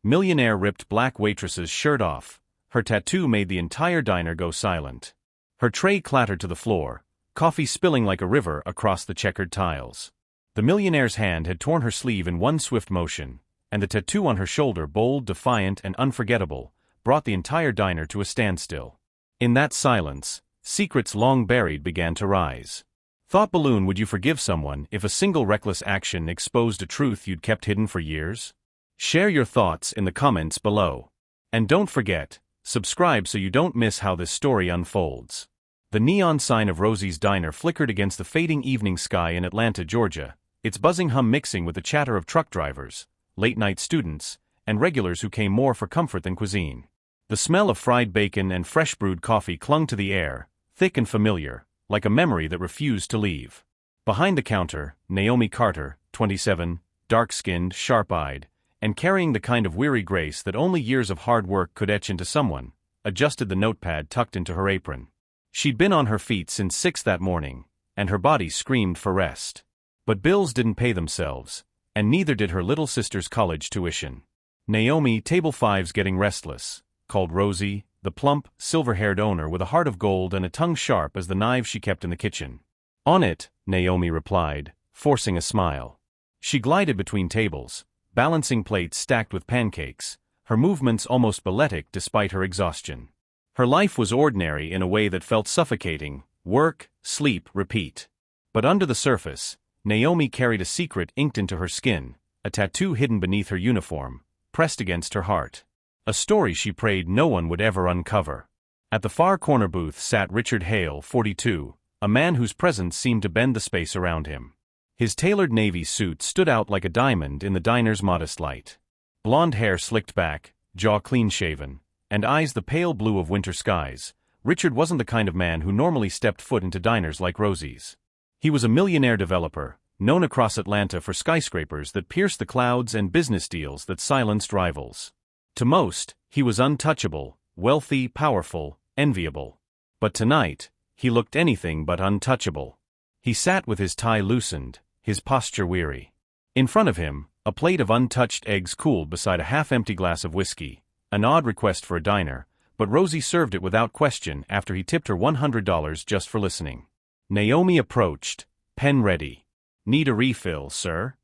Millionaire ripped Black Waitress's shirt off. Her tattoo made the entire diner go silent. Her tray clattered to the floor, coffee spilling like a river across the checkered tiles. The millionaire's hand had torn her sleeve in one swift motion, and the tattoo on her shoulder, bold, defiant, and unforgettable, brought the entire diner to a standstill. In that silence, secrets long buried began to rise. Thought balloon: would you forgive someone if a single reckless action exposed a truth you'd kept hidden for years? Share your thoughts in the comments below. And don't forget, subscribe so you don't miss how this story unfolds. The neon sign of Rosie's Diner flickered against the fading evening sky in Atlanta, Georgia, its buzzing hum mixing with the chatter of truck drivers, late-night students, and regulars who came more for comfort than cuisine. The smell of fried bacon and fresh brewed coffee clung to the air, thick and familiar, like a memory that refused to leave. Behind the counter, Naomi Carter, 27, dark-skinned, sharp-eyed, and carrying the kind of weary grace that only years of hard work could etch into someone, adjusted the notepad tucked into her apron. She'd been on her feet since 6 that morning, and her body screamed for rest. But bills didn't pay themselves, and neither did her little sister's college tuition. "Naomi, table 5's getting restless," called Rosie, the plump, silver-haired owner with a heart of gold and a tongue sharp as the knives she kept in the kitchen. "On it," Naomi replied, forcing a smile. She glided between tables, balancing plates stacked with pancakes, her movements almost balletic despite her exhaustion. Her life was ordinary in a way that felt suffocating: work, sleep, repeat. But under the surface, Naomi carried a secret inked into her skin, a tattoo hidden beneath her uniform, pressed against her heart. A story she prayed no one would ever uncover. At the far corner booth sat Richard Hale, 42, a man whose presence seemed to bend the space around him. His tailored navy suit stood out like a diamond in the diner's modest light. Blonde hair slicked back, jaw clean-shaven, and eyes the pale blue of winter skies, Richard wasn't the kind of man who normally stepped foot into diners like Rosie's. He was a millionaire developer, known across Atlanta for skyscrapers that pierced the clouds and business deals that silenced rivals. To most, he was untouchable, wealthy, powerful, enviable. But tonight, he looked anything but untouchable. He sat with his tie loosened, his posture weary. In front of him, a plate of untouched eggs cooled beside a half-empty glass of whiskey, an odd request for a diner, but Rosie served it without question after he tipped her $100 just for listening. Naomi approached, pen ready. "Need a refill, sir?"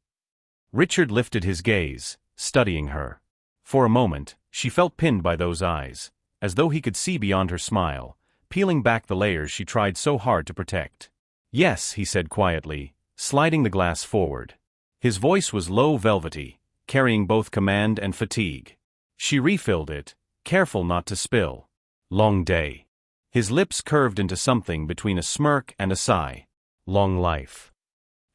Richard lifted his gaze, studying her. For a moment, she felt pinned by those eyes, as though he could see beyond her smile, peeling back the layers she tried so hard to protect. "Yes," he said quietly, sliding the glass forward. His voice was low, velvety, carrying both command and fatigue. She refilled it, careful not to spill. "Long day." His lips curved into something between a smirk and a sigh. "Long life."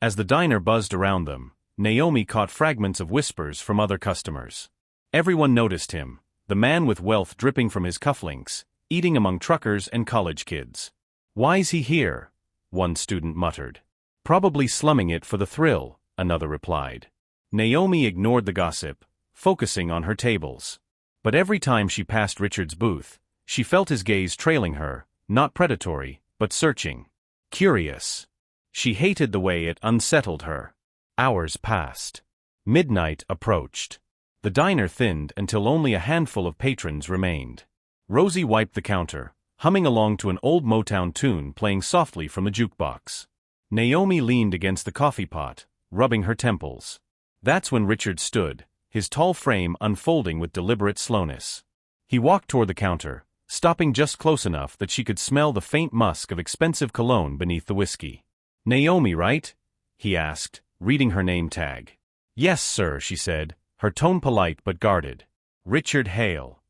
As the diner buzzed around them, Naomi caught fragments of whispers from other customers. Everyone noticed him, the man with wealth dripping from his cufflinks, eating among truckers and college kids. "Why's he here?" one student muttered. "Probably slumming it for the thrill," another replied. Naomi ignored the gossip, focusing on her tables. But every time she passed Richard's booth, she felt his gaze trailing her, not predatory, but searching. Curious. She hated the way it unsettled her. Hours passed. Midnight approached. The diner thinned until only a handful of patrons remained. Rosie wiped the counter, humming along to an old Motown tune playing softly from the jukebox. Naomi leaned against the coffee pot, rubbing her temples. That's when Richard stood, his tall frame unfolding with deliberate slowness. He walked toward the counter, stopping just close enough that she could smell the faint musk of expensive cologne beneath the whiskey. "Naomi, right?" he asked, reading her name tag. "Yes, sir," she said, her tone polite but guarded. "Richard Hale."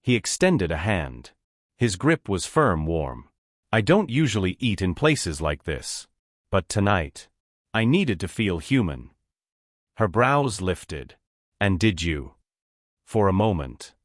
He extended a hand. His grip was firm, warm. "I don't usually eat in places like this. But tonight, I needed to feel human." Her brows lifted. "And did you?" For a moment.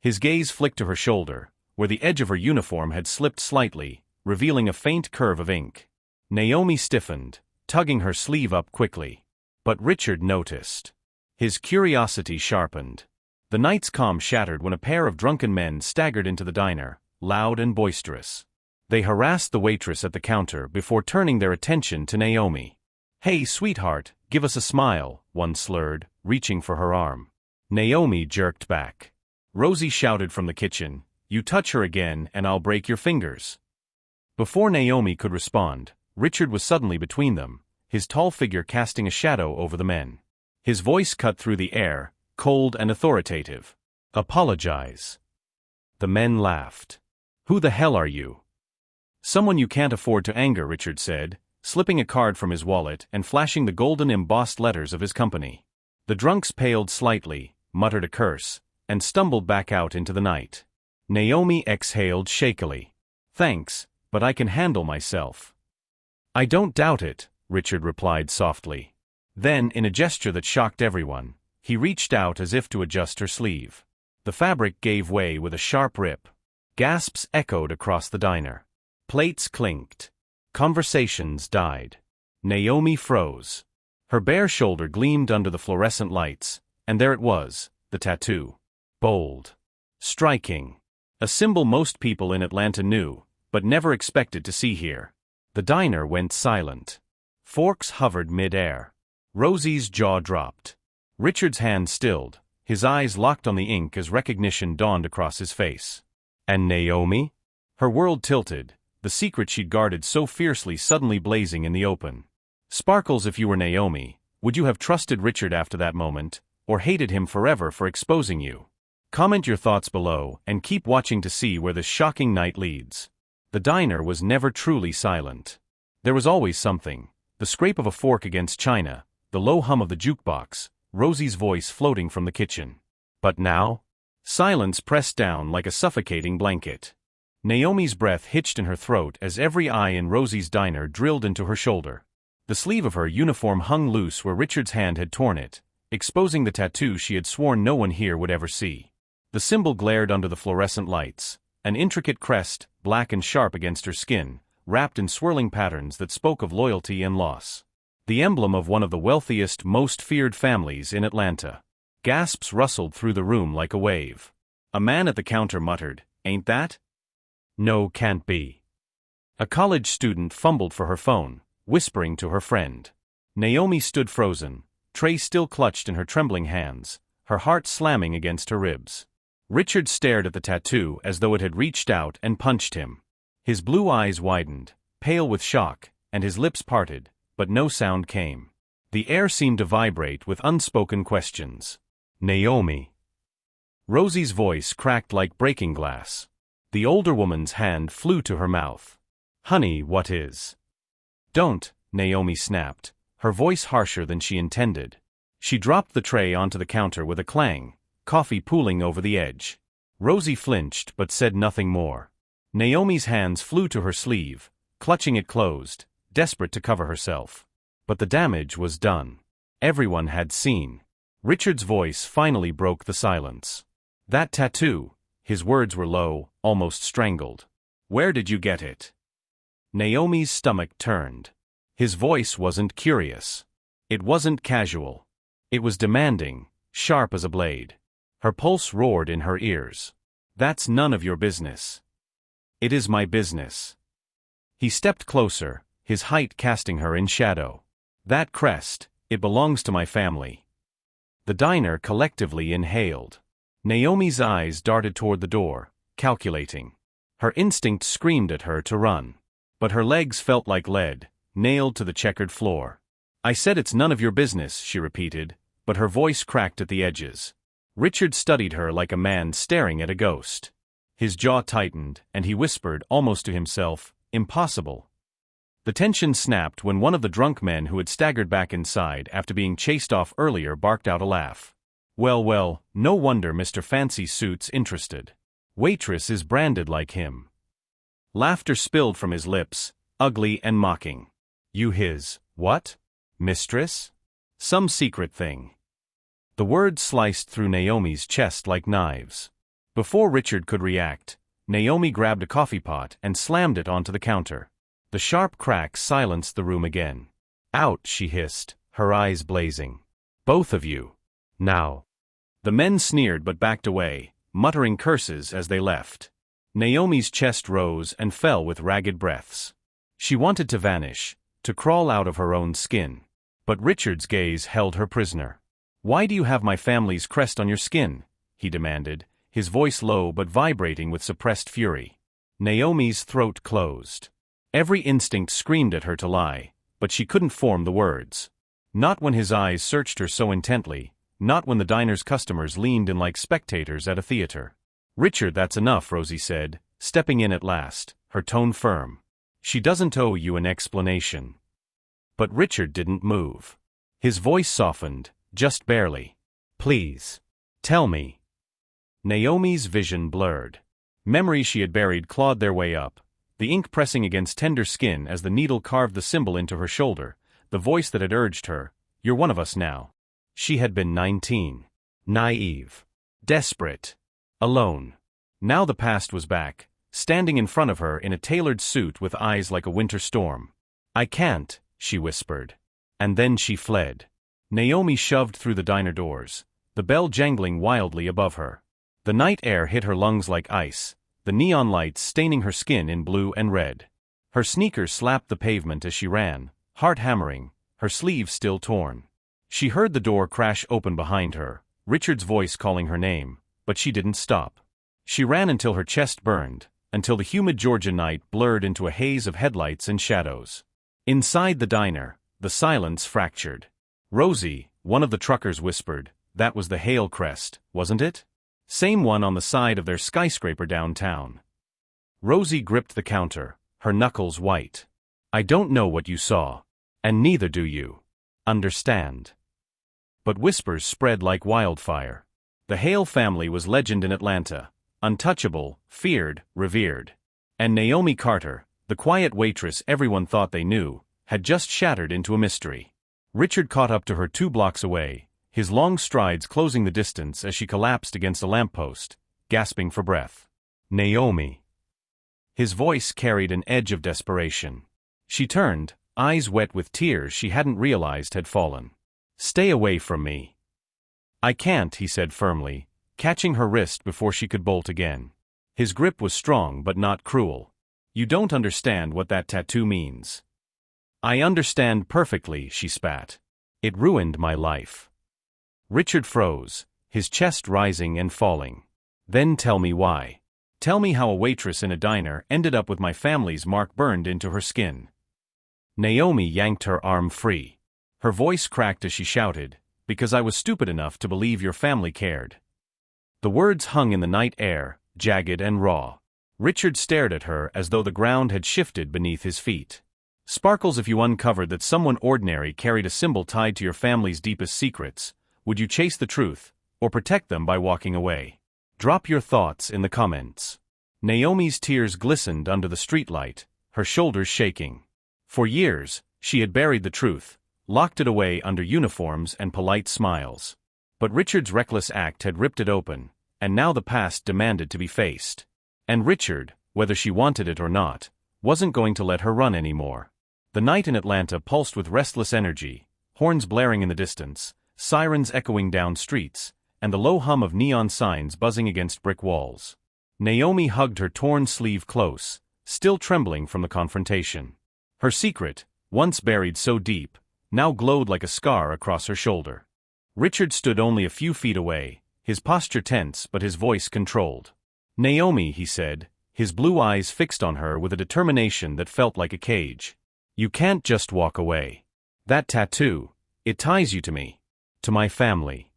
His gaze flicked to her shoulder, where the edge of her uniform had slipped slightly, revealing a faint curve of ink. Naomi stiffened, tugging her sleeve up quickly. But Richard noticed. His curiosity sharpened. The night's calm shattered when a pair of drunken men staggered into the diner, loud and boisterous. They harassed the waitress at the counter before turning their attention to Naomi. "Hey, sweetheart, give us a smile," one slurred, reaching for her arm. Naomi jerked back. Rosie shouted from the kitchen, "You touch her again and I'll break your fingers." Before Naomi could respond, Richard was suddenly between them, his tall figure casting a shadow over the men. His voice cut through the air, cold and authoritative. "Apologize." The men laughed. "Who the hell are you?" "Someone you can't afford to anger," Richard said, slipping a card from his wallet and flashing the golden embossed letters of his company. The drunks paled slightly, muttered a curse, and stumbled back out into the night. Naomi exhaled shakily. "Thanks, but I can handle myself." "I don't doubt it," Richard replied softly. Then, in a gesture that shocked everyone, he reached out as if to adjust her sleeve. The fabric gave way with a sharp rip. Gasps echoed across the diner. Plates clinked. Conversations died. Naomi froze. Her bare shoulder gleamed under the fluorescent lights, and there it was, the tattoo. Bold. Striking. A symbol most people in Atlanta knew, but never expected to see here. The diner went silent. Forks hovered mid-air. Rosie's jaw dropped. Richard's hand stilled, his eyes locked on the ink as recognition dawned across his face. And Naomi? Her world tilted, the secret she'd guarded so fiercely suddenly blazing in the open. Sparkles, if you were Naomi, would you have trusted Richard after that moment, or hated him forever for exposing you? Comment your thoughts below and keep watching to see where this shocking night leads. The diner was never truly silent. There was always something, the scrape of a fork against china, the low hum of the jukebox, Rosie's voice floating from the kitchen. But now? Silence pressed down like a suffocating blanket. Naomi's breath hitched in her throat as every eye in Rosie's diner drilled into her shoulder. The sleeve of her uniform hung loose where Richard's hand had torn it, exposing the tattoo she had sworn no one here would ever see. The symbol glared under the fluorescent lights, an intricate crest, black and sharp against her skin, wrapped in swirling patterns that spoke of loyalty and loss. The emblem of one of the wealthiest, most feared families in Atlanta. Gasps rustled through the room like a wave. A man at the counter muttered, "Ain't that?" "No, can't be." A college student fumbled for her phone, whispering to her friend. Naomi stood frozen, tray still clutched in her trembling hands, her heart slamming against her ribs. Richard stared at the tattoo as though it had reached out and punched him. His blue eyes widened, pale with shock, and his lips parted, but no sound came. The air seemed to vibrate with unspoken questions. "Naomi." Rosie's voice cracked like breaking glass. The older woman's hand flew to her mouth. "Honey, what is?" "Don't," Naomi snapped, her voice harsher than she intended. She dropped the tray onto the counter with a clang, coffee pooling over the edge. Rosie flinched but said nothing more. Naomi's hands flew to her sleeve, clutching it closed, desperate to cover herself. But the damage was done. Everyone had seen. Richard's voice finally broke the silence. "That tattoo," his words were low, almost strangled. "Where did you get it?" Naomi's stomach turned. His voice wasn't curious. It wasn't casual. It was demanding, sharp as a blade. Her pulse roared in her ears. "That's none of your business." "It is my business." He stepped closer, his height casting her in shadow. "That crest, it belongs to my family." The diner collectively inhaled. Naomi's eyes darted toward the door, calculating. Her instinct screamed at her to run. But her legs felt like lead, nailed to the checkered floor. "I said it's none of your business," she repeated, but her voice cracked at the edges. Richard studied her like a man staring at a ghost. His jaw tightened, and he whispered, almost to himself, "Impossible." The tension snapped when one of the drunk men who had staggered back inside after being chased off earlier barked out a laugh. Well, no wonder Mr. Fancy Suit's interested. Waitress is branded like him." Laughter spilled from his lips, ugly and mocking. "You his, what? Mistress? Some secret thing." The words sliced through Naomi's chest like knives. Before Richard could react, Naomi grabbed a coffee pot and slammed it onto the counter. The sharp crack silenced the room again. "Out," she hissed, her eyes blazing. "Both of you. Now." The men sneered but backed away, muttering curses as they left. Naomi's chest rose and fell with ragged breaths. She wanted to vanish, to crawl out of her own skin. But Richard's gaze held her prisoner. Why do you have my family's crest on your skin? He demanded, his voice low but vibrating with suppressed fury. Naomi's throat closed. Every instinct screamed at her to lie, but she couldn't form the words. Not when his eyes searched her so intently, not when the diner's customers leaned in like spectators at a theater. Richard, that's enough, Rosie said, stepping in at last, her tone firm. She doesn't owe you an explanation. But Richard didn't move. His voice softened, just barely. Please. Tell me. Naomi's vision blurred. Memories she had buried clawed their way up, the ink pressing against tender skin as the needle carved the symbol into her shoulder, the voice that had urged her, "You're one of us now." She had been 19. Naive. Desperate. Alone. Now the past was back, standing in front of her in a tailored suit with eyes like a winter storm. "I can't," she whispered. And then she fled. Naomi shoved through the diner doors, the bell jangling wildly above her. The night air hit her lungs like ice, the neon lights staining her skin in blue and red. Her sneakers slapped the pavement as she ran, heart hammering, her sleeves still torn. She heard the door crash open behind her, Richard's voice calling her name, but she didn't stop. She ran until her chest burned, until the humid Georgia night blurred into a haze of headlights and shadows. Inside the diner, the silence fractured. "Rosie," one of the truckers whispered, "that was the Hale crest, wasn't it? Same one on the side of their skyscraper downtown." Rosie gripped the counter, her knuckles white. "I don't know what you saw. And neither do you. Understand?" But whispers spread like wildfire. The Hale family was legend in Atlanta, untouchable, feared, revered. And Naomi Carter, the quiet waitress everyone thought they knew, had just shattered into a mystery. Richard caught up to her 2 blocks away, his long strides closing the distance as she collapsed against a lamppost, gasping for breath. "Naomi." His voice carried an edge of desperation. She turned, eyes wet with tears she hadn't realized had fallen. "Stay away from me." "I can't," he said firmly, catching her wrist before she could bolt again. His grip was strong but not cruel. "You don't understand what that tattoo means." "I understand perfectly," she spat. "It ruined my life." Richard froze, his chest rising and falling. "Then tell me why. Tell me how a waitress in a diner ended up with my family's mark burned into her skin." Naomi yanked her arm free. Her voice cracked as she shouted, "Because I was stupid enough to believe your family cared." The words hung in the night air, jagged and raw. Richard stared at her as though the ground had shifted beneath his feet. "Sparkles, if you uncovered that someone ordinary carried a symbol tied to your family's deepest secrets, would you chase the truth, or protect them by walking away? Drop your thoughts in the comments." Naomi's tears glistened under the streetlight, her shoulders shaking. For years, she had buried the truth, locked it away under uniforms and polite smiles. But Richard's reckless act had ripped it open, and now the past demanded to be faced. And Richard, whether she wanted it or not, wasn't going to let her run anymore. The night in Atlanta pulsed with restless energy, horns blaring in the distance, sirens echoing down streets, and the low hum of neon signs buzzing against brick walls. Naomi hugged her torn sleeve close, still trembling from the confrontation. Her secret, once buried so deep, now glowed like a scar across her shoulder. Richard stood only a few feet away, his posture tense but his voice controlled. "Naomi," he said, his blue eyes fixed on her with a determination that felt like a cage. "You can't just walk away. That tattoo, it ties you to me. To my family."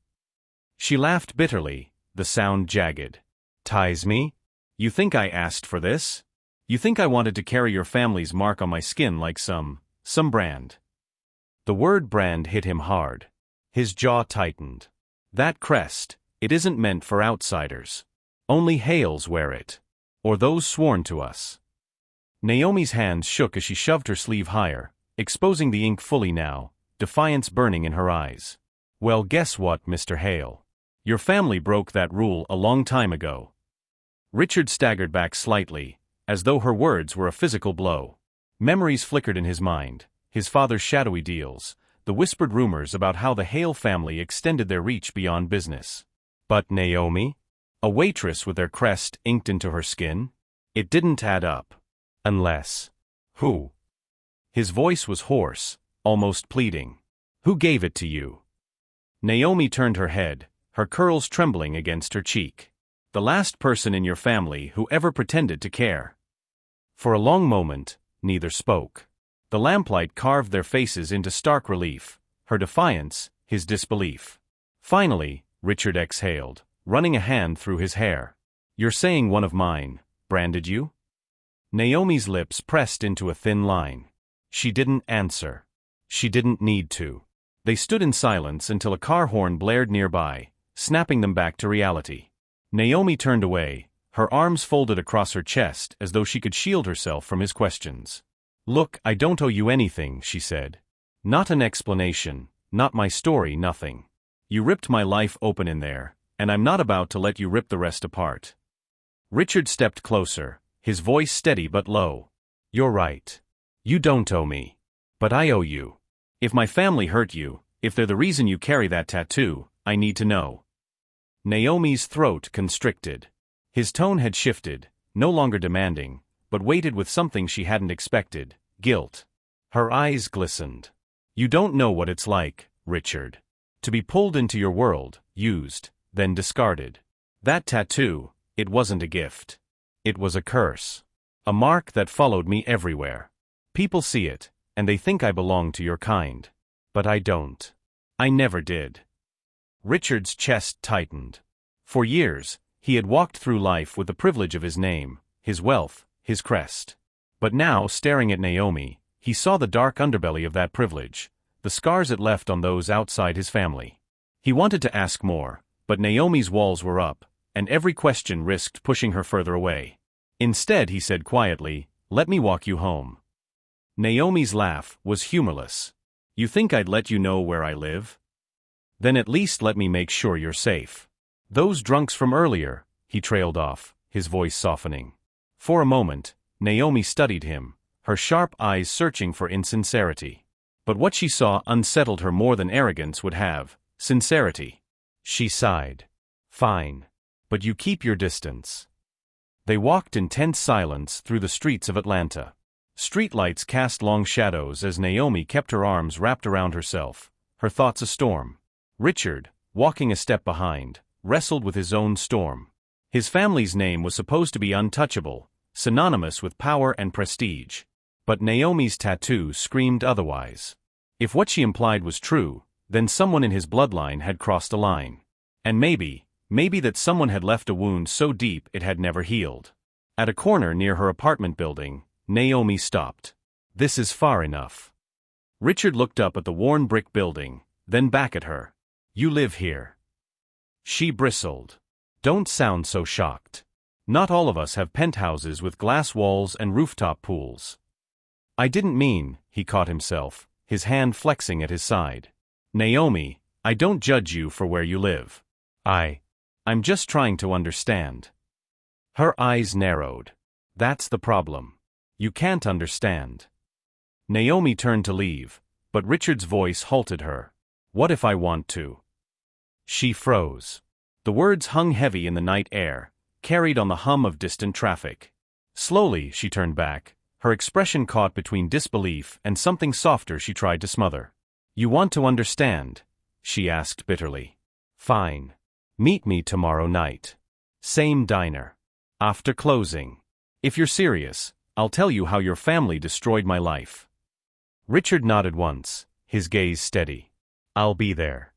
She laughed bitterly, the sound jagged. "Ties me? You think I asked for this? You think I wanted to carry your family's mark on my skin like some brand?" The word brand hit him hard. His jaw tightened. "That crest, it isn't meant for outsiders. Only Hales wear it. Or those sworn to us." Naomi's hands shook as she shoved her sleeve higher, exposing the ink fully now, defiance burning in her eyes. "Well, guess what, Mr. Hale? Your family broke that rule a long time ago." Richard staggered back slightly, as though her words were a physical blow. Memories flickered in his mind, his father's shadowy deals, the whispered rumors about how the Hale family extended their reach beyond business. But Naomi? A waitress with their crest inked into her skin? It didn't add up. Unless... Who? His voice was hoarse, almost pleading. "Who gave it to you?" Naomi turned her head, her curls trembling against her cheek. The last person in your family who ever pretended to care. For a long moment, neither spoke. The lamplight carved their faces into stark relief, her defiance, his disbelief. Finally, Richard exhaled, running a hand through his hair. You're saying one of mine branded you? Naomi's lips pressed into a thin line. She didn't answer. She didn't need to. They stood in silence until a car horn blared nearby, snapping them back to reality. Naomi turned away, her arms folded across her chest as though she could shield herself from his questions. Look, I don't owe you anything, she said. Not an explanation, not my story, nothing. You ripped my life open in there, and I'm not about to let you rip the rest apart. Richard stepped closer, his voice steady but low. You're right. You don't owe me. But I owe you. If my family hurt you, if they're the reason you carry that tattoo, I need to know. Naomi's throat constricted. His tone had shifted, no longer demanding, but weighted with something she hadn't expected, guilt. Her eyes glistened. You don't know what it's like, Richard. To be pulled into your world, used, then discarded. That tattoo, it wasn't a gift. It was a curse. A mark that followed me everywhere. People see it, and they think I belong to your kind. But I don't. I never did. Richard's chest tightened. For years, he had walked through life with the privilege of his name, his wealth, his crest. But now, staring at Naomi, he saw the dark underbelly of that privilege, the scars it left on those outside his family. He wanted to ask more, but Naomi's walls were up, and every question risked pushing her further away. Instead, he said quietly, "Let me walk you home." Naomi's laugh was humorless. You think I'd let you know where I live? Then at least let me make sure you're safe. Those drunks from earlier, he trailed off, his voice softening. For a moment, Naomi studied him, her sharp eyes searching for insincerity. But what she saw unsettled her more than arrogance would have, sincerity. She sighed. Fine. But you keep your distance. They walked in tense silence through the streets of Atlanta. Streetlights cast long shadows as Naomi kept her arms wrapped around herself, her thoughts a storm. Richard, walking a step behind, wrestled with his own storm. His family's name was supposed to be untouchable, synonymous with power and prestige. But Naomi's tattoo screamed otherwise. If what she implied was true, then someone in his bloodline had crossed a line. And maybe that someone had left a wound so deep it had never healed. At a corner near her apartment building, Naomi stopped. This is far enough. Richard looked up at the worn brick building, then back at her. You live here. She bristled. Don't sound so shocked. Not all of us have penthouses with glass walls and rooftop pools. I didn't mean, he caught himself, his hand flexing at his side. Naomi, I don't judge you for where you live. I'm just trying to understand. Her eyes narrowed. That's the problem. You can't understand. Naomi turned to leave, but Richard's voice halted her. What if I want to? She froze. The words hung heavy in the night air, carried on the hum of distant traffic. Slowly, she turned back, her expression caught between disbelief and something softer she tried to smother. You want to understand? She asked bitterly. Fine. Meet me tomorrow night. Same diner. After closing. If you're serious, I'll tell you how your family destroyed my life. Richard nodded once, his gaze steady. I'll be there.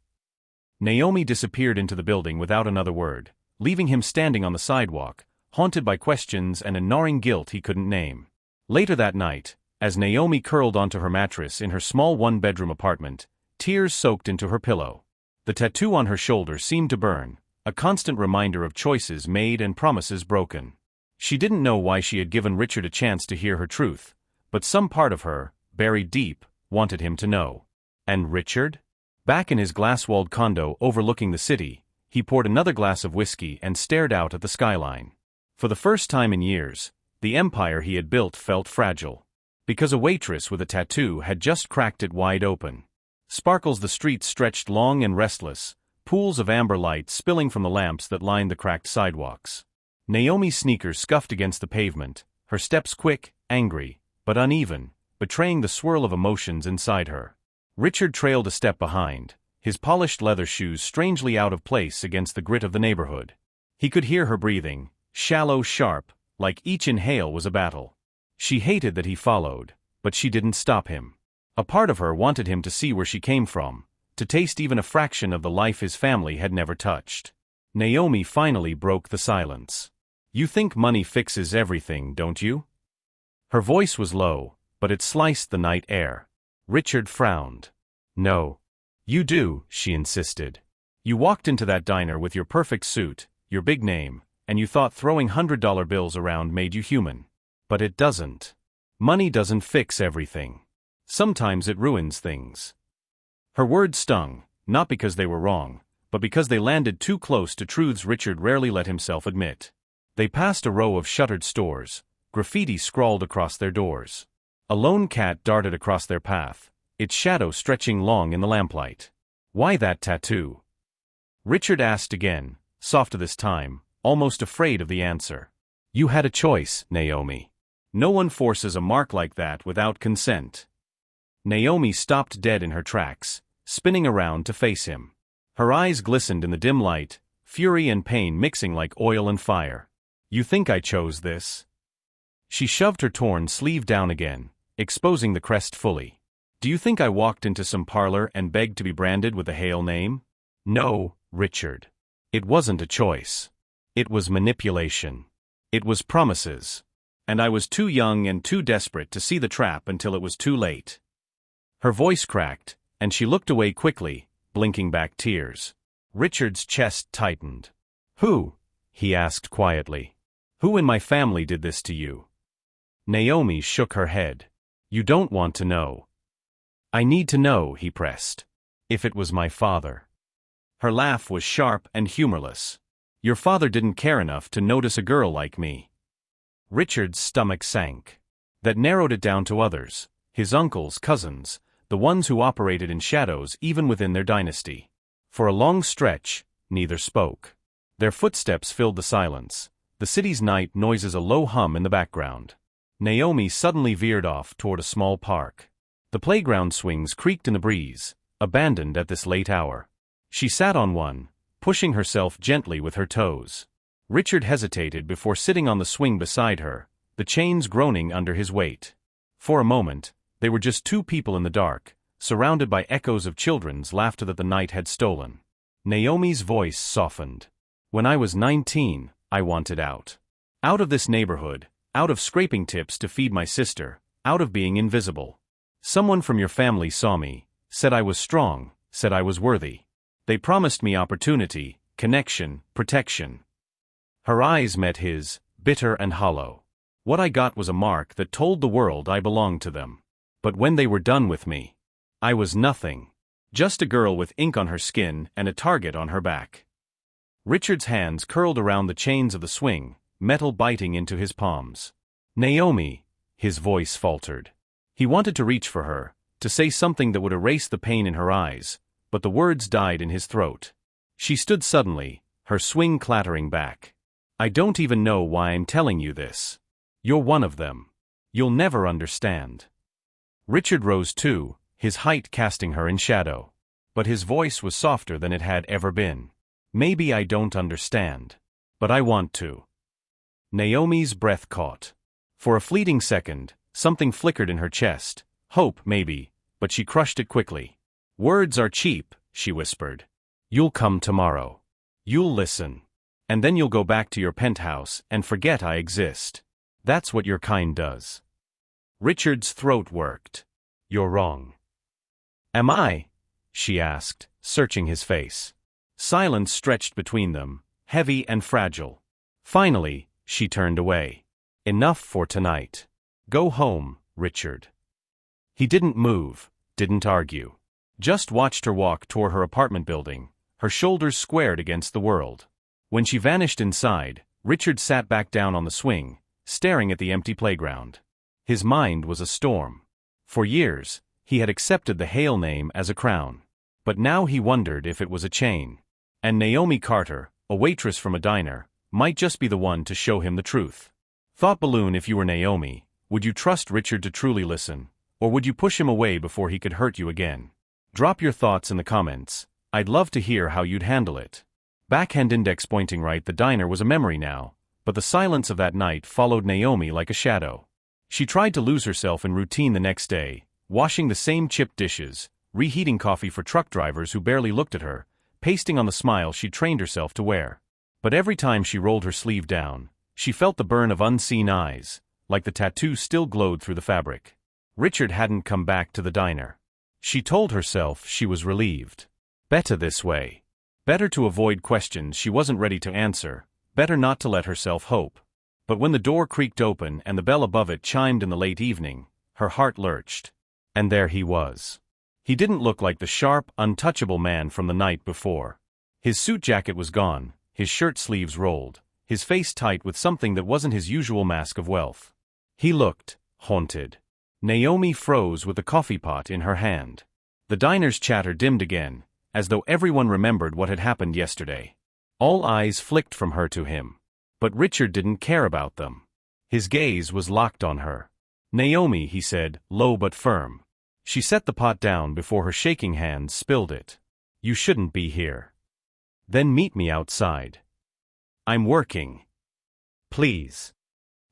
Naomi disappeared into the building without another word, leaving him standing on the sidewalk, haunted by questions and a gnawing guilt he couldn't name. Later that night, as Naomi curled onto her mattress in her small one-bedroom apartment, tears soaked into her pillow. The tattoo on her shoulder seemed to burn, a constant reminder of choices made and promises broken. She didn't know why she had given Richard a chance to hear her truth, but some part of her, buried deep, wanted him to know. And Richard? Back in his glass-walled condo overlooking the city, he poured another glass of whiskey and stared out at the skyline. For the first time in years, the empire he had built felt fragile. Because a waitress with a tattoo had just cracked it wide open. Sparkles the streets stretched long and restless, pools of amber light spilling from the lamps that lined the cracked sidewalks. Naomi's sneakers scuffed against the pavement, her steps quick, angry, but uneven, betraying the swirl of emotions inside her. Richard trailed a step behind, his polished leather shoes strangely out of place against the grit of the neighborhood. He could hear her breathing, shallow, sharp, like each inhale was a battle. She hated that he followed, but she didn't stop him. A part of her wanted him to see where she came from, to taste even a fraction of the life his family had never touched. Naomi finally broke the silence. "You think money fixes everything, don't you?" Her voice was low, but it sliced the night air. Richard frowned. "No. You do," she insisted. "You walked into that diner with your perfect suit, your big name, and you thought throwing $100 bills around made you human. But it doesn't. Money doesn't fix everything. Sometimes it ruins things." Her words stung, not because they were wrong, but because they landed too close to truths Richard rarely let himself admit. They passed a row of shuttered stores, graffiti scrawled across their doors. A lone cat darted across their path, its shadow stretching long in the lamplight. "Why that tattoo?" Richard asked again, softer this time, almost afraid of the answer. "You had a choice, Naomi. No one forces a mark like that without consent." Naomi stopped dead in her tracks, spinning around to face him. Her eyes glistened in the dim light, fury and pain mixing like oil and fire. "You think I chose this?" She shoved her torn sleeve down again, exposing the crest fully. "Do you think I walked into some parlor and begged to be branded with a Hale name? No, Richard. It wasn't a choice. It was manipulation. It was promises. And I was too young and too desperate to see the trap until it was too late." Her voice cracked, and she looked away quickly, blinking back tears. Richard's chest tightened. "Who?" he asked quietly. "Who in my family did this to you?" Naomi shook her head. "You don't want to know." "I need to know," he pressed. "If it was my father." Her laugh was sharp and humorless. "Your father didn't care enough to notice a girl like me." Richard's stomach sank. That narrowed it down to others, his uncles, cousins, the ones who operated in shadows even within their dynasty. For a long stretch, neither spoke. Their footsteps filled the silence, the city's night noises a low hum in the background. Naomi suddenly veered off toward a small park. The playground swings creaked in the breeze, abandoned at this late hour. She sat on one, pushing herself gently with her toes. Richard hesitated before sitting on the swing beside her, the chains groaning under his weight. For a moment, they were just two people in the dark, surrounded by echoes of children's laughter that the night had stolen. Naomi's voice softened. "When I was 19, I wanted out. Out of this neighborhood, out of scraping tips to feed my sister, out of being invisible. Someone from your family saw me, said I was strong, said I was worthy. They promised me opportunity, connection, protection." Her eyes met his, bitter and hollow. "What I got was a mark that told the world I belonged to them. But when they were done with me, I was nothing. Just a girl with ink on her skin and a target on her back." Richard's hands curled around the chains of the swing, metal biting into his palms. "Naomi," his voice faltered. He wanted to reach for her, to say something that would erase the pain in her eyes, but the words died in his throat. She stood suddenly, her swing clattering back. "I don't even know why I'm telling you this. You're one of them. You'll never understand." Richard rose too, his height casting her in shadow. But his voice was softer than it had ever been. "Maybe I don't understand. But I want to." Naomi's breath caught. For a fleeting second, something flickered in her chest. Hope, maybe, but she crushed it quickly. "Words are cheap," she whispered. "You'll come tomorrow. You'll listen. And then you'll go back to your penthouse and forget I exist. That's what your kind does." Richard's throat worked. "You're wrong." "Am I?" she asked, searching his face. Silence stretched between them, heavy and fragile. Finally, she turned away. "Enough for tonight. Go home, Richard." He didn't move, didn't argue. Just watched her walk toward her apartment building, her shoulders squared against the world. When she vanished inside, Richard sat back down on the swing, staring at the empty playground. His mind was a storm. For years, he had accepted the Hale name as a crown. But now he wondered if it was a chain. And Naomi Carter, a waitress from a diner, might just be the one to show him the truth. Thought balloon: if you were Naomi, would you trust Richard to truly listen, or would you push him away before he could hurt you again? Drop your thoughts in the comments, I'd love to hear how you'd handle it. Backhand index pointing right. The diner was a memory now, but the silence of that night followed Naomi like a shadow. She tried to lose herself in routine the next day, washing the same chipped dishes, reheating coffee for truck drivers who barely looked at her, pasting on the smile she'd trained herself to wear. But every time she rolled her sleeve down, she felt the burn of unseen eyes, like the tattoo still glowed through the fabric. Richard hadn't come back to the diner. She told herself she was relieved. Better this way. Better to avoid questions she wasn't ready to answer, better not to let herself hope. But when the door creaked open and the bell above it chimed in the late evening, her heart lurched. And there he was. He didn't look like the sharp, untouchable man from the night before. His suit jacket was gone, his shirt sleeves rolled, his face tight with something that wasn't his usual mask of wealth. He looked haunted. Naomi froze with the coffee pot in her hand. The diner's chatter dimmed again, as though everyone remembered what had happened yesterday. All eyes flicked from her to him. But Richard didn't care about them. His gaze was locked on her. Naomi, he said, low but firm. She set the pot down before her shaking hands spilled it. You shouldn't be here. Then meet me outside. I'm working. Please.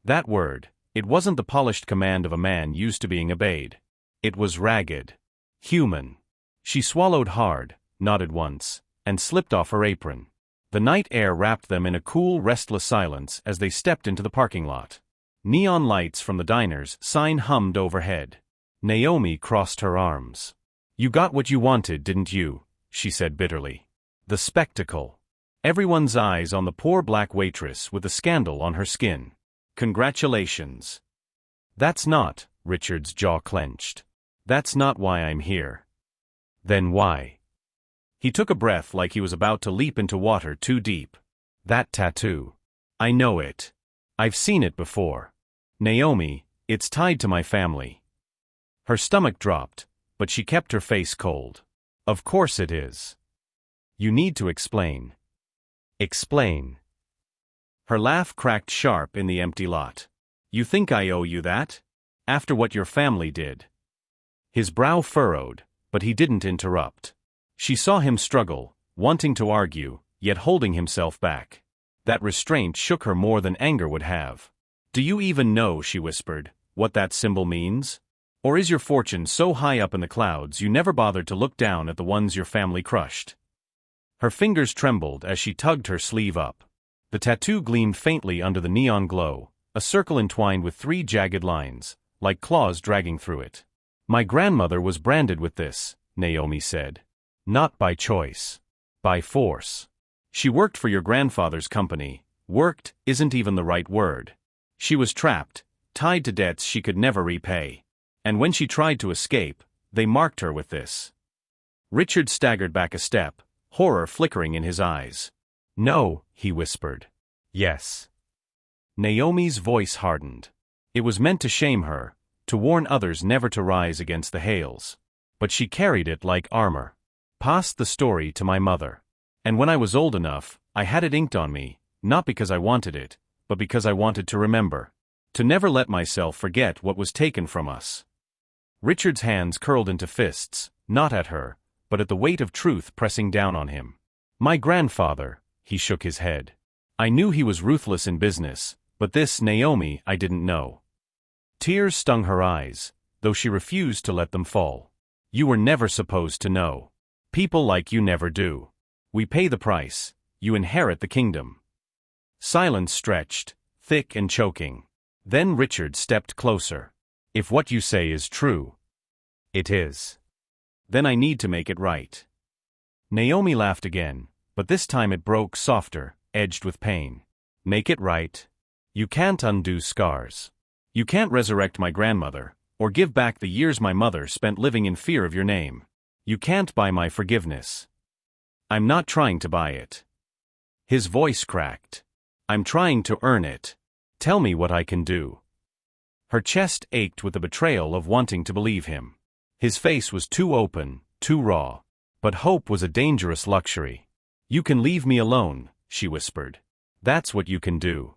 That word, it wasn't the polished command of a man used to being obeyed. It was ragged. Human. She swallowed hard, nodded once, and slipped off her apron. The night air wrapped them in a cool, restless silence as they stepped into the parking lot. Neon lights from the diner's sign hummed overhead. Naomi crossed her arms. You got what you wanted, didn't you? She said bitterly. The spectacle. Everyone's eyes on the poor black waitress with the scandal on her skin. Congratulations. That's not, Richard's jaw clenched. That's not why I'm here. Then why? He took a breath like he was about to leap into water too deep. That tattoo. I know it. I've seen it before. Naomi, it's tied to my family. Her stomach dropped, but she kept her face cold. Of course it is. You need to explain. Explain. Her laugh cracked sharp in the empty lot. You think I owe you that? After what your family did? His brow furrowed, but he didn't interrupt. She saw him struggle, wanting to argue, yet holding himself back. That restraint shook her more than anger would have. Do you even know, she whispered, what that symbol means? Or is your fortune so high up in the clouds you never bothered to look down at the ones your family crushed? Her fingers trembled as she tugged her sleeve up. The tattoo gleamed faintly under the neon glow, a circle entwined with 3 jagged lines, like claws dragging through it. My grandmother was branded with this, Naomi said. Not by choice. By force. She worked for your grandfather's company. Worked isn't even the right word. She was trapped, tied to debts she could never repay. And when she tried to escape, they marked her with this. Richard staggered back a step, horror flickering in his eyes. No, he whispered. Yes. Naomi's voice hardened. It was meant to shame her, to warn others never to rise against the Hales. But she carried it like armor. Passed the story to my mother. And when I was old enough, I had it inked on me, not because I wanted it, but because I wanted to remember. To never let myself forget what was taken from us. Richard's hands curled into fists, not at her, but at the weight of truth pressing down on him. My grandfather, he shook his head. I knew he was ruthless in business, but this Naomi I didn't know. Tears stung her eyes, though she refused to let them fall. You were never supposed to know. People like you never do. We pay the price, you inherit the kingdom. Silence stretched, thick and choking. Then Richard stepped closer. If what you say is true. It is. Then I need to make it right. Naomi laughed again, but this time it broke softer, edged with pain. Make it right? You can't undo scars. You can't resurrect my grandmother, or give back the years my mother spent living in fear of your name. You can't buy my forgiveness. I'm not trying to buy it. His voice cracked. I'm trying to earn it. Tell me what I can do. Her chest ached with the betrayal of wanting to believe him. His face was too open, too raw. But hope was a dangerous luxury. You can leave me alone, she whispered. That's what you can do.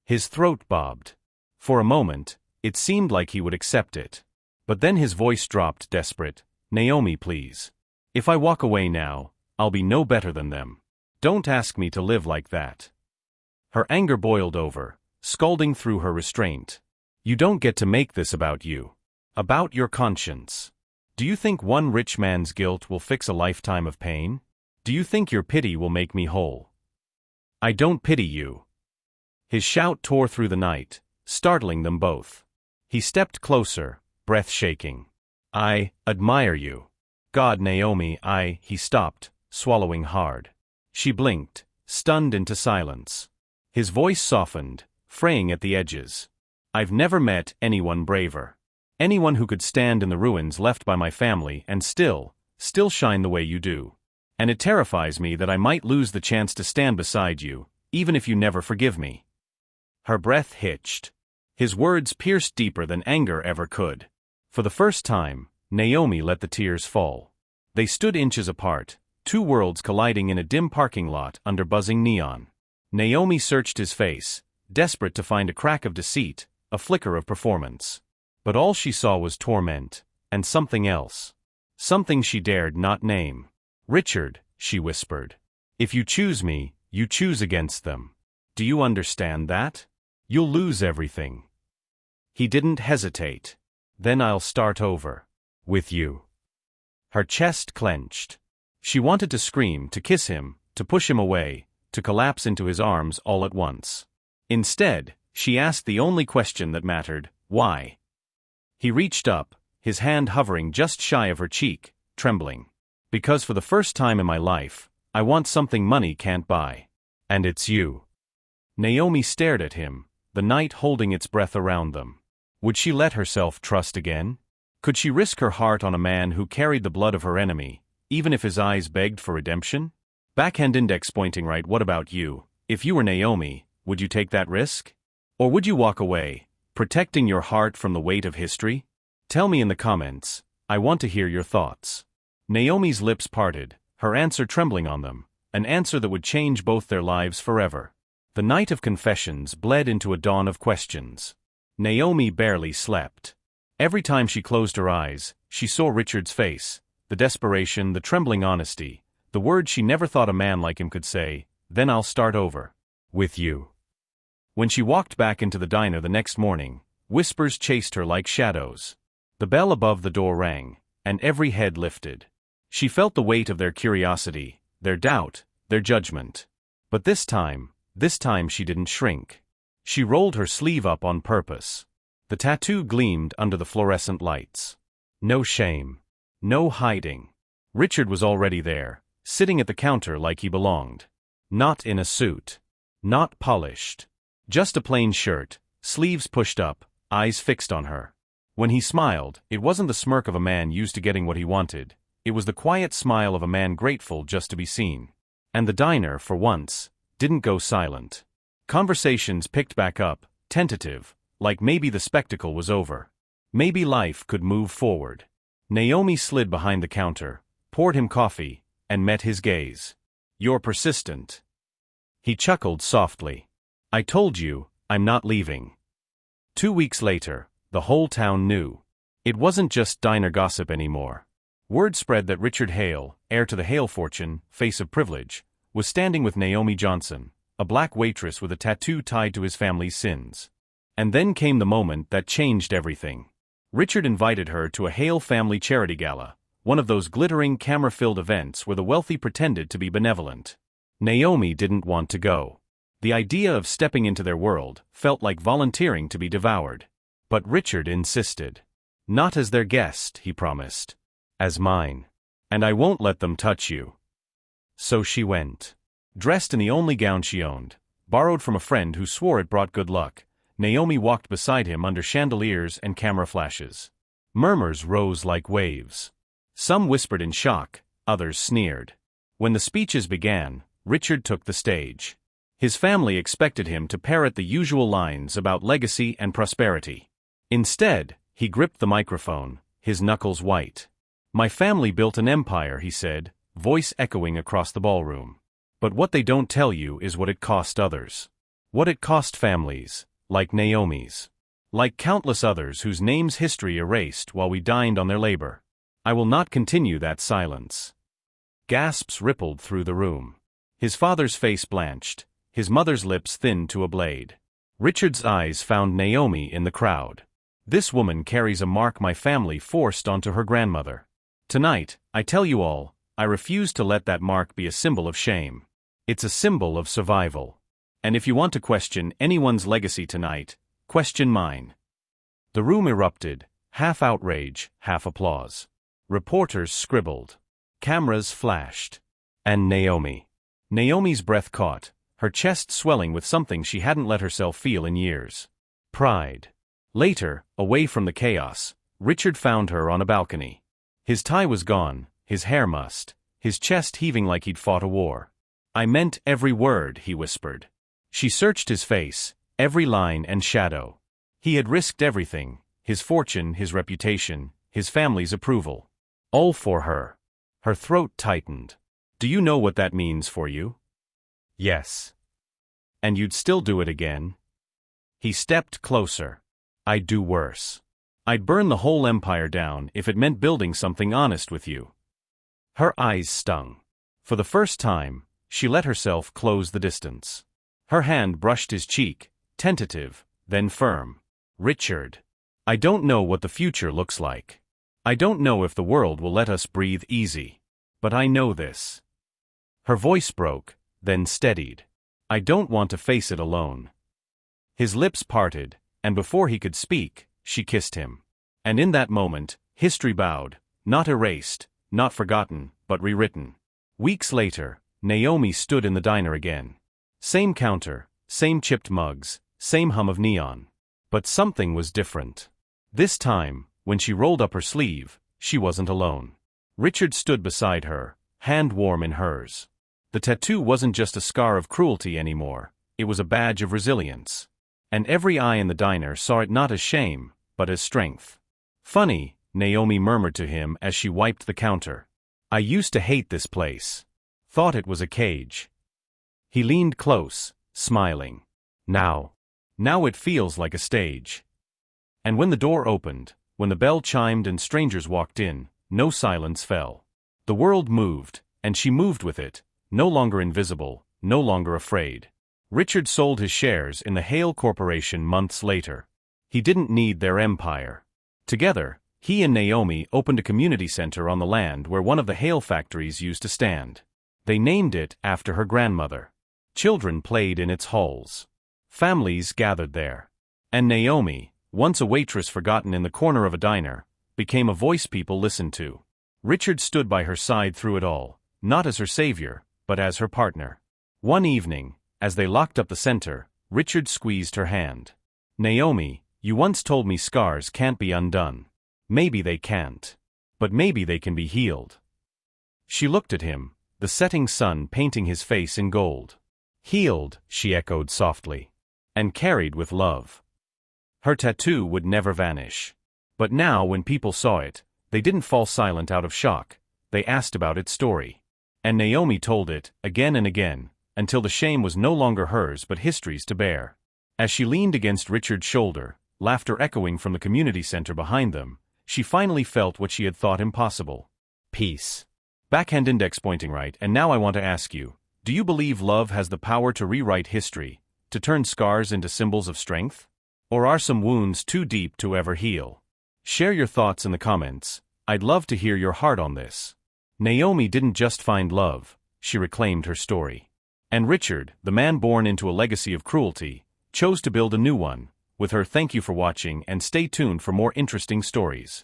His throat bobbed. For a moment, it seemed like he would accept it. But then his voice dropped desperate. Naomi, please. If I walk away now, I'll be no better than them. Don't ask me to live like that. Her anger boiled over, scalding through her restraint. You don't get to make this about you. About your conscience. Do you think one rich man's guilt will fix a lifetime of pain? Do you think your pity will make me whole? I don't pity you. His shout tore through the night, startling them both. He stepped closer, breath shaking. I admire you. God, Naomi, he stopped, swallowing hard. She blinked, stunned into silence. His voice softened, fraying at the edges. I've never met anyone braver. Anyone who could stand in the ruins left by my family and still shine the way you do. And it terrifies me that I might lose the chance to stand beside you, even if you never forgive me. Her breath hitched. His words pierced deeper than anger ever could. For the first time, Naomi let the tears fall. They stood inches apart, two worlds colliding in a dim parking lot under buzzing neon. Naomi searched his face, desperate to find a crack of deceit, a flicker of performance. But all she saw was torment, and something else. Something she dared not name. Richard, she whispered. If you choose me, you choose against them. Do you understand that? You'll lose everything. He didn't hesitate. Then I'll start over. With you. Her chest clenched. She wanted to scream, to kiss him, to push him away, to collapse into his arms all at once. Instead, she asked the only question that mattered, why? He reached up, his hand hovering just shy of her cheek, trembling. Because for the first time in my life, I want something money can't buy. And it's you. Naomi stared at him, the night holding its breath around them. Would she let herself trust again? Could she risk her heart on a man who carried the blood of her enemy, even if his eyes begged for redemption? Backhand index pointing right. What about you? If you were Naomi, would you take that risk? Or would you walk away, protecting your heart from the weight of history? Tell me in the comments. I want to hear your thoughts. Naomi's lips parted, her answer trembling on them, an answer that would change both their lives forever. The night of confessions bled into a dawn of questions. Naomi barely slept. Every time she closed her eyes, she saw Richard's face, the desperation, the trembling honesty, the words she never thought a man like him could say, then I'll start over. With you. When she walked back into the diner the next morning, whispers chased her like shadows. The bell above the door rang, and every head lifted. She felt the weight of their curiosity, their doubt, their judgment. But this time she didn't shrink. She rolled her sleeve up on purpose. The tattoo gleamed under the fluorescent lights. No shame. No hiding. Richard was already there, sitting at the counter like he belonged. Not in a suit. Not polished. Just a plain shirt, sleeves pushed up, eyes fixed on her. When he smiled, it wasn't the smirk of a man used to getting what he wanted. It was the quiet smile of a man grateful just to be seen. And the diner, for once, didn't go silent. Conversations picked back up, tentative, like maybe the spectacle was over. Maybe life could move forward. Naomi slid behind the counter, poured him coffee, and met his gaze. You're persistent. He chuckled softly. I told you, I'm not leaving. 2 weeks later, the whole town knew. It wasn't just diner gossip anymore. Word spread that Richard Hale, heir to the Hale fortune, face of privilege, was standing with Naomi Johnson, a black waitress with a tattoo tied to his family's sins. And then came the moment that changed everything. Richard invited her to a Hale family charity gala, one of those glittering camera-filled events where the wealthy pretended to be benevolent. Naomi didn't want to go. The idea of stepping into their world felt like volunteering to be devoured. But Richard insisted. Not as their guest, he promised. As mine. And I won't let them touch you. So she went. Dressed in the only gown she owned, borrowed from a friend who swore it brought good luck, Naomi walked beside him under chandeliers and camera flashes. Murmurs rose like waves. Some whispered in shock, others sneered. When the speeches began, Richard took the stage. His family expected him to parrot the usual lines about legacy and prosperity. Instead, he gripped the microphone, his knuckles white. My family built an empire, he said, voice echoing across the ballroom. But what they don't tell you is what it cost others. What it cost families, like Naomi's. Like countless others whose names history erased while we dined on their labor. I will not continue that silence. Gasps rippled through the room. His father's face blanched, his mother's lips thinned to a blade. Richard's eyes found Naomi in the crowd. This woman carries a mark my family forced onto her grandmother. Tonight, I tell you all, I refuse to let that mark be a symbol of shame. It's a symbol of survival. And if you want to question anyone's legacy tonight, question mine. The room erupted, half outrage, half applause. Reporters scribbled. Cameras flashed. And Naomi's breath caught, her chest swelling with something she hadn't let herself feel in years. Pride. Later, away from the chaos, Richard found her on a balcony. His tie was gone, his hair mussed, his chest heaving like he'd fought a war. "I meant every word," he whispered. She searched his face, every line and shadow. He had risked everything, his fortune, his reputation, his family's approval. All for her. Her throat tightened. "Do you know what that means for you?" "Yes." "And you'd still do it again?" He stepped closer. "I'd do worse. I'd burn the whole empire down if it meant building something honest with you." Her eyes stung. For the first time, she let herself close the distance. Her hand brushed his cheek, tentative, then firm. "Richard, I don't know what the future looks like. I don't know if the world will let us breathe easy. But I know this." Her voice broke, then steadied. "I don't want to face it alone." His lips parted, and before he could speak, she kissed him. And in that moment, history bowed, not erased, not forgotten, but rewritten. Weeks later, Naomi stood in the diner again. Same counter, same chipped mugs, same hum of neon. But something was different. This time, when she rolled up her sleeve, she wasn't alone. Richard stood beside her, hand warm in hers. The tattoo wasn't just a scar of cruelty anymore, it was a badge of resilience. And every eye in the diner saw it not as shame, but as strength. "Funny," Naomi murmured to him as she wiped the counter. "I used to hate this place. Thought it was a cage." He leaned close, smiling. Now it feels like a stage." And when the door opened, when the bell chimed and strangers walked in, no silence fell. The world moved, and she moved with it, no longer invisible, no longer afraid. Richard sold his shares in the Hale Corporation months later. He didn't need their empire. Together, he and Naomi opened a community center on the land where one of the Hale factories used to stand. They named it after her grandmother. Children played in its halls. Families gathered there. And Naomi, once a waitress forgotten in the corner of a diner, became a voice people listened to. Richard stood by her side through it all, not as her savior, but as her partner. One evening, as they locked up the center, Richard squeezed her hand. "Naomi, you once told me scars can't be undone. Maybe they can't. But maybe they can be healed." She looked at him, the setting sun painting his face in gold. "Healed," she echoed softly. "And carried with love." Her tattoo would never vanish. But now when people saw it, they didn't fall silent out of shock, they asked about its story. And Naomi told it, again and again, until the shame was no longer hers but history's to bear. As she leaned against Richard's shoulder, laughter echoing from the community center behind them, she finally felt what she had thought impossible. Peace. Backhand index pointing right, and now I want to ask you, do you believe love has the power to rewrite history, to turn scars into symbols of strength? Or are some wounds too deep to ever heal? Share your thoughts in the comments. I'd love to hear your heart on this. Naomi didn't just find love, she reclaimed her story. And Richard, the man born into a legacy of cruelty, chose to build a new one. With her, thank you for watching and stay tuned for more interesting stories.